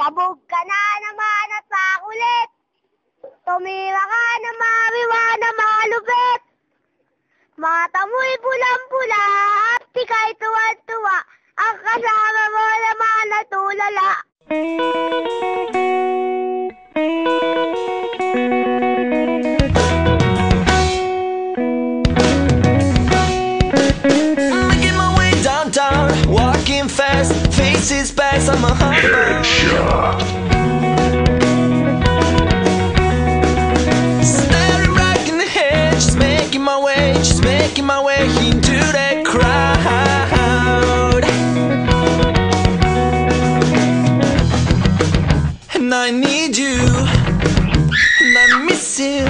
Sabog ka na naman at pakulit. Tumira ka na mariwa na malupit. Mata mo'y pulang-pula at ika'y tuwa-tuwa. Ang kasama mo naman natulala. Making my way downtown, walking fast, faces pass on my headshot. Staring right in the head, just making my way into that crowd. And I need you, and I miss you.